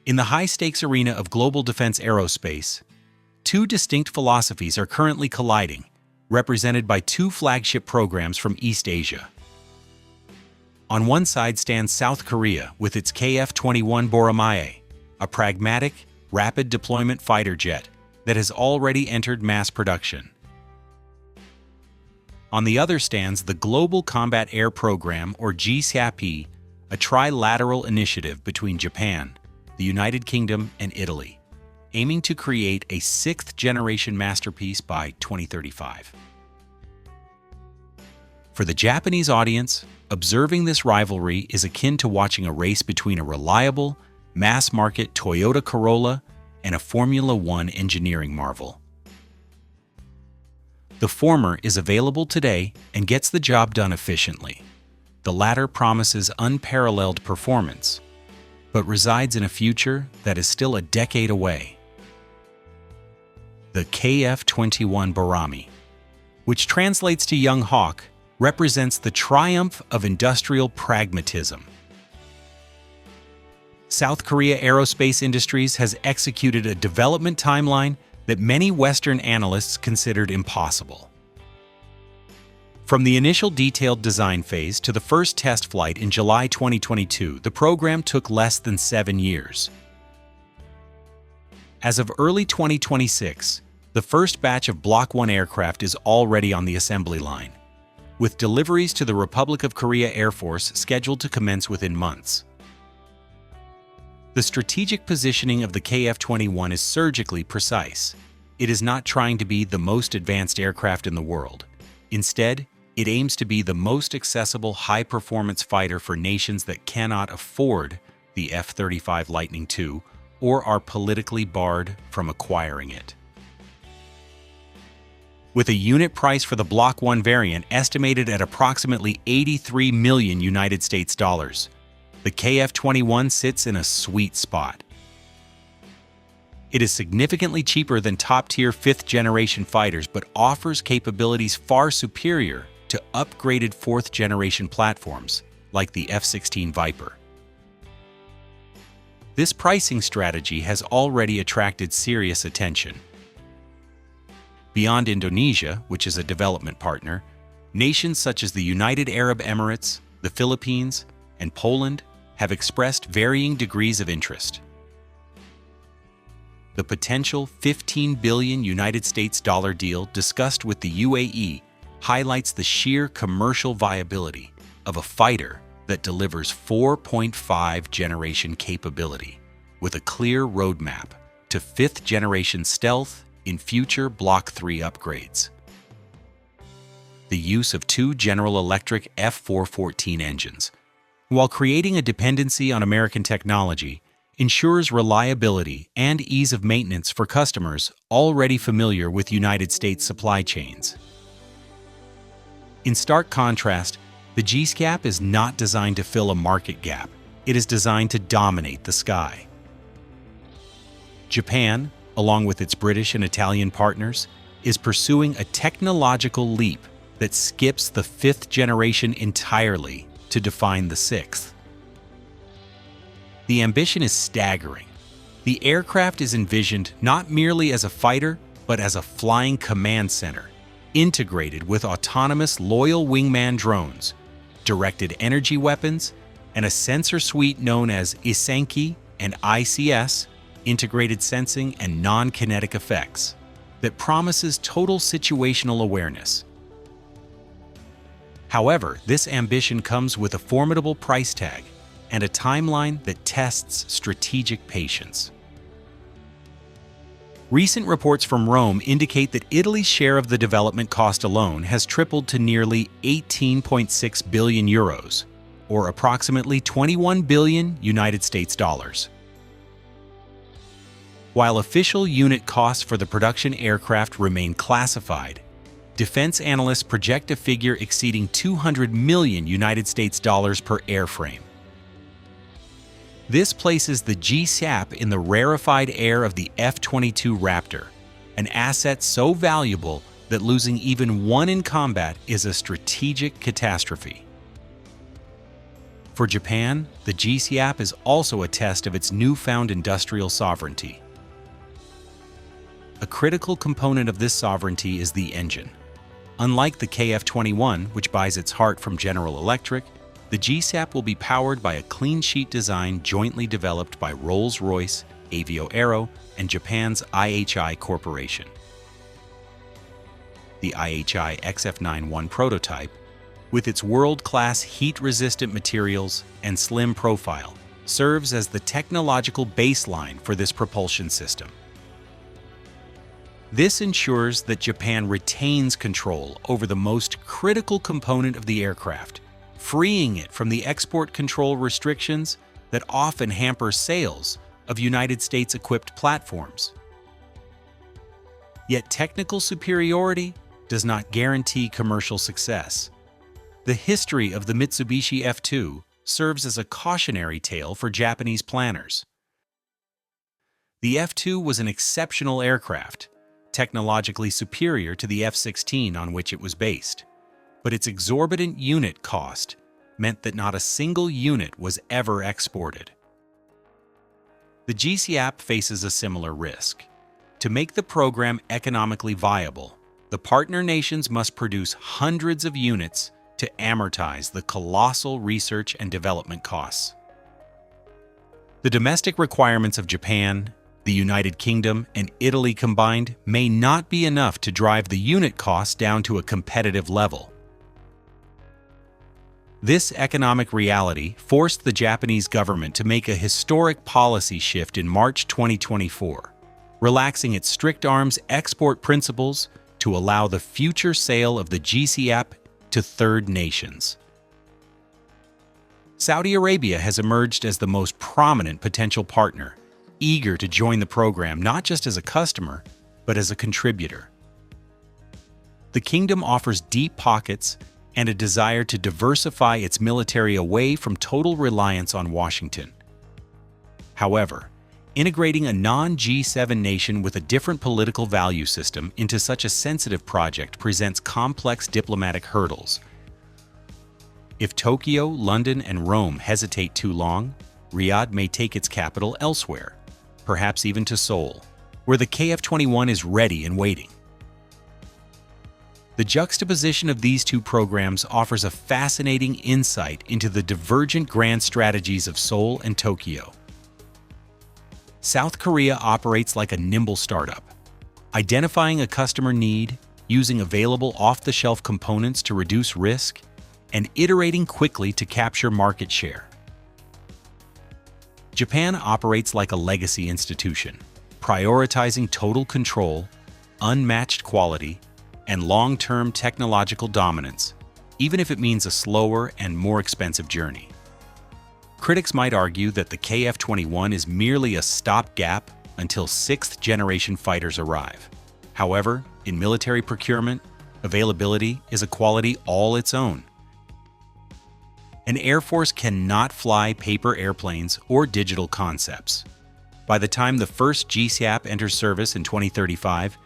In the high-stakes arena of global defense aerospace, two distinct philosophies are currently colliding, represented by two flagship programs from East Asia. On one side stands South Korea with its KF-21 Boramae, a pragmatic, rapid deployment fighter jet that has already entered mass production. On the other stands the Global Combat Air Program, or GCAP, a trilateral initiative between Japan, the United Kingdom, and Italy, aiming to create a sixth-generation masterpiece by 2035. For the Japanese audience, observing this rivalry is akin to watching a race between a reliable, mass-market Toyota Corolla and a Formula One engineering marvel. The former is available today and gets the job done efficiently. The latter promises unparalleled performance, but resides in a future that is still a decade away. The KF-21 Boramae, which translates to Young Hawk, represents the triumph of industrial pragmatism. South Korea Aerospace Industries has executed a development timeline that many Western analysts considered impossible. From the initial detailed design phase to the first test flight in July 2022, the program took less than 7 years. As of early 2026, the first batch of Block 1 aircraft is already on the assembly line, with deliveries to the Republic of Korea Air Force scheduled to commence within months. The strategic positioning of the KF-21 is surgically precise. It is not trying to be the most advanced aircraft in the world. Instead, it aims to be the most accessible high-performance fighter for nations that cannot afford the F-35 Lightning II or are politically barred from acquiring it. With a unit price for the Block 1 variant estimated at approximately 83 million United States dollars, the KF-21 sits in a sweet spot. It is significantly cheaper than top-tier fifth-generation fighters but offers capabilities far superior to upgraded fourth-generation platforms like the F-16 Viper. This pricing strategy has already attracted serious attention. Beyond Indonesia, which is a development partner, nations such as the United Arab Emirates, the Philippines, and Poland have expressed varying degrees of interest. The potential 15 billion United States dollar deal discussed with the UAE highlights the sheer commercial viability of a fighter that delivers 4.5-generation capability, with a clear roadmap to fifth-generation stealth in future Block 3 upgrades. The use of two General Electric F414 engines, while creating a dependency on American technology, ensures reliability and ease of maintenance for customers already familiar with United States supply chains. In stark contrast, the GCAP is not designed to fill a market gap. It is designed to dominate the sky. Japan, along with its British and Italian partners, is pursuing a technological leap that skips the fifth generation entirely to define the sixth. The ambition is staggering. The aircraft is envisioned not merely as a fighter, but as a flying command center, integrated with autonomous loyal wingman drones, directed energy weapons, and a sensor suite known as ISENKI and ICS, integrated sensing and non-kinetic effects, that promises total situational awareness. However, this ambition comes with a formidable price tag and a timeline that tests strategic patience. Recent reports from Rome indicate that Italy's share of the development cost alone has tripled to nearly 18.6 billion euros, or approximately 21 billion United States dollars. While official unit costs for the production aircraft remain classified, defense analysts project a figure exceeding 200 million United States dollars per airframe. This places the GCAP in the rarefied air of the F-22 Raptor, an asset so valuable that losing even one in combat is a strategic catastrophe. For Japan, the GCAP is also a test of its newfound industrial sovereignty. A critical component of this sovereignty is the engine. Unlike the KF-21, which buys its heart from General Electric, the GCAP will be powered by a clean sheet design jointly developed by Rolls-Royce, Avio Aero, and Japan's IHI Corporation. The IHI XF9 prototype, with its world-class heat-resistant materials and slim profile, serves as the technological baseline for this propulsion system. This ensures that Japan retains control over the most critical component of the aircraft, freeing it from the export control restrictions that often hamper sales of United States-equipped platforms. Yet technical superiority does not guarantee commercial success. The history of the Mitsubishi F2 serves as a cautionary tale for Japanese planners. The F2 was an exceptional aircraft, technologically superior to the F-16 on which it was based, but its exorbitant unit cost meant that not a single unit was ever exported. The GCAP faces a similar risk. To make the program economically viable, the partner nations must produce hundreds of units to amortize the colossal research and development costs. The domestic requirements of Japan, the United Kingdom, and Italy combined may not be enough to drive the unit costs down to a competitive level. This economic reality forced the Japanese government to make a historic policy shift in March 2024, relaxing its strict arms export principles to allow the future sale of the GCAP to third nations. Saudi Arabia has emerged as the most prominent potential partner, eager to join the program not just as a customer, but as a contributor. The kingdom offers deep pockets and a desire to diversify its military away from total reliance on Washington. However, integrating a non-G7 nation with a different political value system into such a sensitive project presents complex diplomatic hurdles. If Tokyo, London, and Rome hesitate too long, Riyadh may take its capital elsewhere, perhaps even to Seoul, where the KF-21 is ready and waiting. The juxtaposition of these two programs offers a fascinating insight into the divergent grand strategies of Seoul and Tokyo. South Korea operates like a nimble startup, identifying a customer need, using available off-the-shelf components to reduce risk, and iterating quickly to capture market share. Japan operates like a legacy institution, prioritizing total control, unmatched quality, and long-term technological dominance, even if it means a slower and more expensive journey. Critics might argue that the KF-21 is merely a stopgap until sixth-generation fighters arrive. However, in military procurement, availability is a quality all its own. An Air Force cannot fly paper airplanes or digital concepts. By the time the first GCAP enters service in 2035,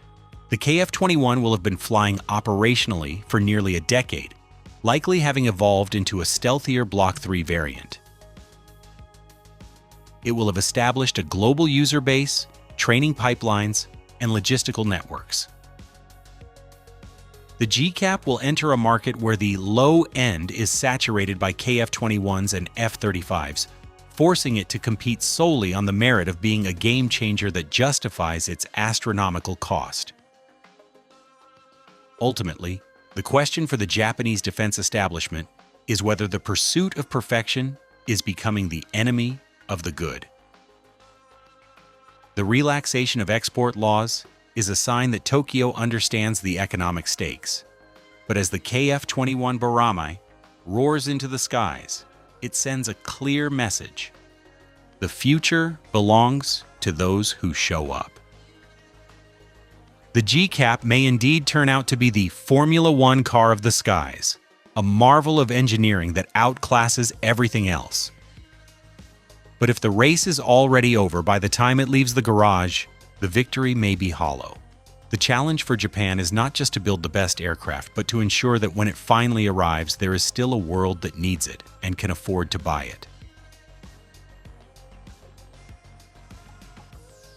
the KF-21 will have been flying operationally for nearly a decade, likely having evolved into a stealthier Block 3 variant. It will have established a global user base, training pipelines, and logistical networks. The GCAP will enter a market where the low end is saturated by KF-21s and F-35s, forcing it to compete solely on the merit of being a game changer that justifies its astronomical cost. Ultimately, the question for the Japanese defense establishment is whether the pursuit of perfection is becoming the enemy of the good. The relaxation of export laws is a sign that Tokyo understands the economic stakes. But as the KF-21 Boramae roars into the skies, it sends a clear message. The future belongs to those who show up. The GCAP may indeed turn out to be the Formula One car of the skies, a marvel of engineering that outclasses everything else. But if the race is already over by the time it leaves the garage, the victory may be hollow. The challenge for Japan is not just to build the best aircraft, but to ensure that when it finally arrives, there is still a world that needs it and can afford to buy it.